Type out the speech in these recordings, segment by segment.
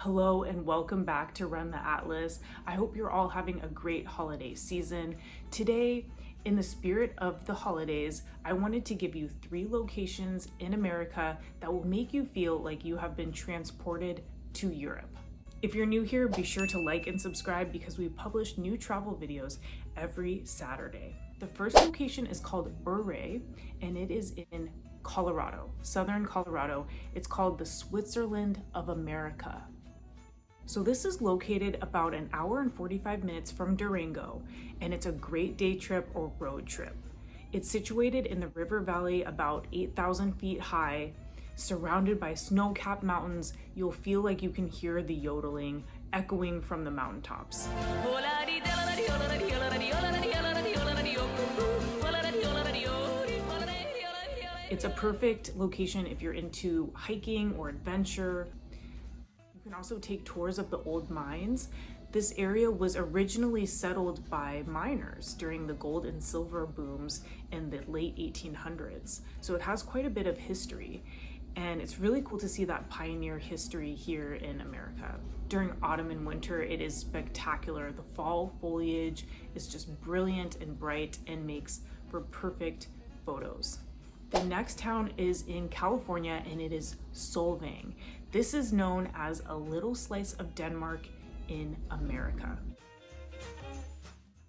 Hello and welcome back to Run the Atlas. I hope you're all having a great holiday season. Today, in the spirit of the holidays, I wanted to give you 3 locations in America that will make you feel like you have been transported to Europe. If you're new here, be sure to like and subscribe because we publish new travel videos every Saturday. The first location is called Bavaria, and it is in Colorado, southern Colorado. It's called the Switzerland of America. So this is located about an hour and 45 minutes from Durango, and it's a great day trip or road trip. It's situated in the river valley about 8,000 feet high, surrounded by snow-capped mountains. You'll feel like you can hear the yodeling echoing from the mountaintops. It's a perfect location if you're into hiking or adventure. You can also take tours of the old mines. This area was originally settled by miners during the gold and silver booms in the late 1800s. So it has quite a bit of history, and it's really cool to see that pioneer history here in America. During autumn and winter, it is spectacular. The fall foliage is just brilliant and bright and makes for perfect photos. The next town is in California, and it is Solvang. This is known as a little slice of Denmark in America.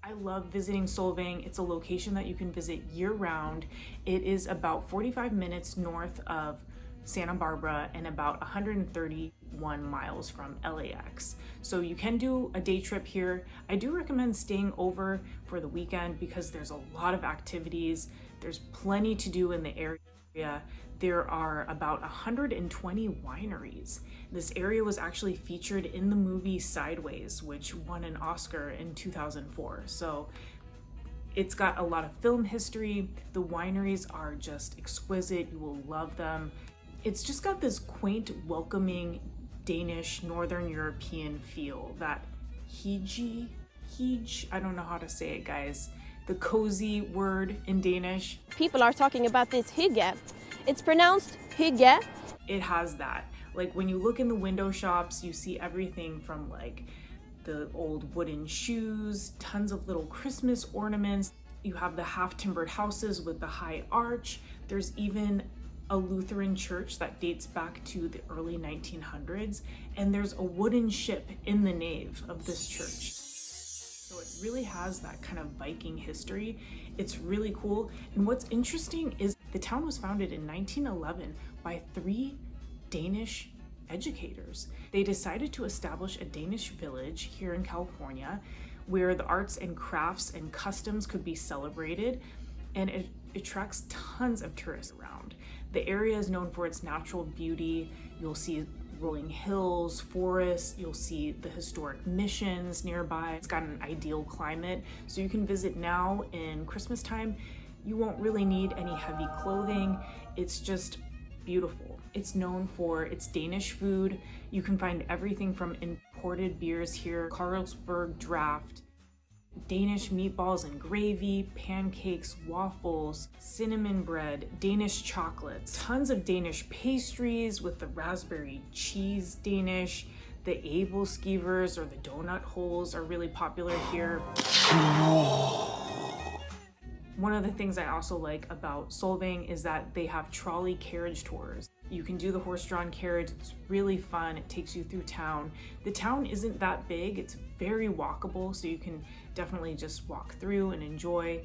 I love visiting Solvang. It's a location that you can visit year-round. It is about 45 minutes north of Santa Barbara and about 131 miles from LAX. So you can do a day trip here. I do recommend staying over for the weekend because there's a lot of activities. There's plenty to do in the area. There are about 120 wineries. This area was actually featured in the movie Sideways, which won an Oscar in 2004. So it's got a lot of film history. The wineries are just exquisite. You will love them. It's just got this quaint, welcoming Danish, Northern European feel. That hygge, I don't know how to say it, guys. The cozy word in Danish. People are talking about this hygge. It's pronounced hygge. It has that. Like when you look in the window shops, you see everything from like the old wooden shoes, tons of little Christmas ornaments. You have the half-timbered houses with the high arch. There's even a Lutheran church that dates back to the early 1900s, and there's a wooden ship in the nave of this church. So it really has that kind of Viking history. It's really cool. And what's interesting is the town was founded in 1911 by 3 Danish educators. They decided to establish a Danish village here in California where the arts and crafts and customs could be celebrated, and it attracts tons of tourists around. The area is known for its natural beauty. You'll see rolling hills, forests, you'll see the historic missions nearby. It's got an ideal climate, so you can visit now in Christmas time. You won't really need any heavy clothing. It's just beautiful. It's known for its Danish food. You can find everything from imported beers here, Carlsberg Draft, Danish meatballs and gravy, pancakes, waffles, cinnamon bread, Danish chocolates, tons of Danish pastries with the raspberry cheese Danish. The æbleskivers or the donut holes are really popular here. One of the things I also like about Solvang is that they have trolley carriage tours. You can do the horse-drawn carriage. It's really fun. It takes you through town. The town isn't that big. It's very walkable, so you can definitely just walk through and enjoy.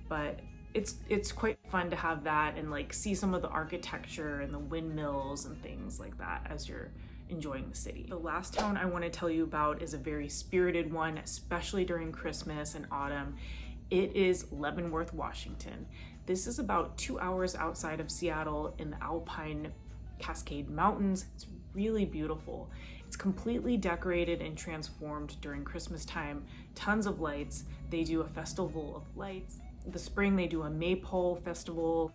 But it's quite fun to have that and like see some of the architecture and the windmills and things like that as you're enjoying the city. The last town I want to tell you about is a very spirited one, especially during Christmas and autumn. It is Leavenworth, Washington. This is about 2 hours outside of Seattle in the Alpine Cascade Mountains. It's really beautiful. It's completely decorated and transformed during Christmas time. Tons of lights. They do a festival of lights. In the spring, they do a Maypole festival.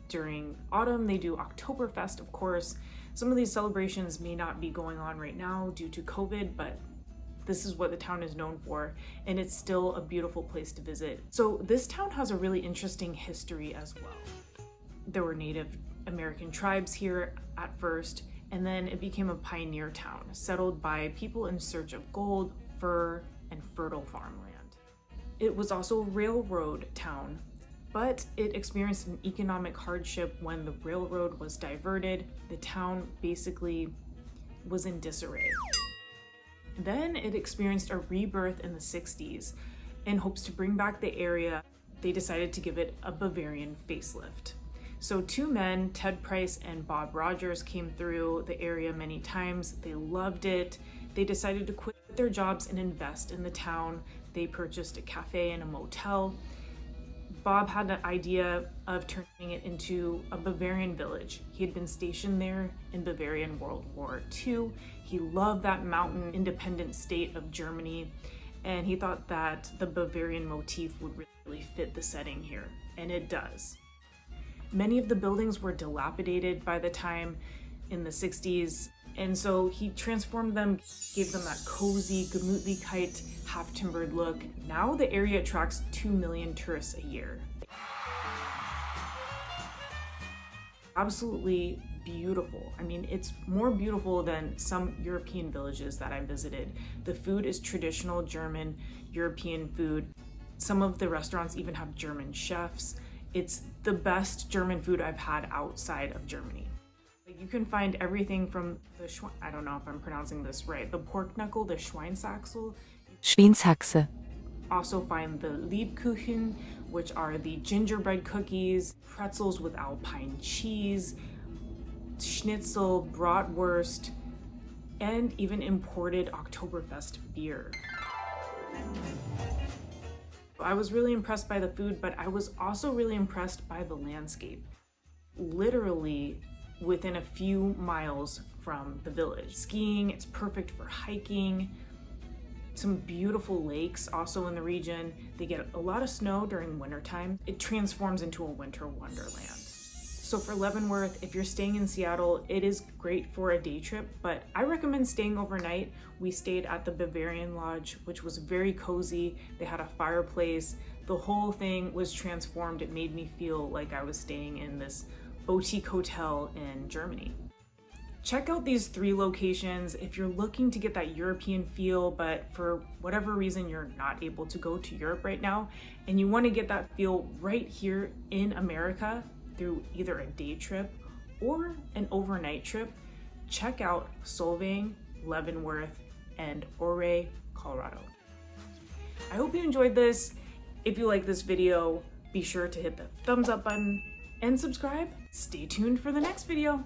During autumn, they do Oktoberfest, of course. Some of these celebrations may not be going on right now due to COVID, but this is what the town is known for, and it's still a beautiful place to visit. So this town has a really interesting history as well. There were Native American tribes here at first, and then it became a pioneer town, settled by people in search of gold, fur, and fertile farmland. It was also a railroad town, but it experienced an economic hardship when the railroad was diverted. The town basically was in disarray. Then it experienced a rebirth in the 60s. In hopes to bring back the area, they decided to give it a Bavarian facelift. So two men, Ted Price and Bob Rogers, came through the area many times. They loved it. They decided to quit their jobs and invest in the town. They purchased a cafe and a motel. Bob had the idea of turning it into a Bavarian village. He had been stationed there in Bavaria in World War II. He loved that mountain independent state of Germany, and he thought that the Bavarian motif would really fit the setting here, and it does. Many of the buildings were dilapidated by the time in the 60s, and so he transformed them, gave them that cozy, Gemütlichkeit, half-timbered look. Now the area attracts 2 million tourists a year. Absolutely beautiful. I mean, it's more beautiful than some European villages that I visited. The food is traditional German, European food. Some of the restaurants even have German chefs. It's the best German food I've had outside of Germany. You can find everything from the I don't know if I'm pronouncing this right, the pork knuckle, the Schweinshaxel. Schweinshaxe. Also find the Lebkuchen, which are the gingerbread cookies, pretzels with alpine cheese, schnitzel, bratwurst, and even imported Oktoberfest beer. I was really impressed by the food, but I was also really impressed by the landscape. Literally within a few miles from the village. Skiing, it's perfect for hiking. Some beautiful lakes also in the region. They get a lot of snow during wintertime. It transforms into a winter wonderland. So for Leavenworth, if you're staying in Seattle, it is great for a day trip, but I recommend staying overnight. We stayed at the Bavarian Lodge, which was very cozy. They had a fireplace. The whole thing was transformed. It made me feel like I was staying in this boutique hotel in Germany. Check out these 3 locations if you're looking to get that European feel, but for whatever reason you're not able to go to Europe right now, and you want to get that feel right here in America through either a day trip or an overnight trip. Check out Solvang, Leavenworth, and Ouray, Colorado. I hope you enjoyed this. If you like this video, be sure to hit the thumbs up button and subscribe. Stay tuned for the next video.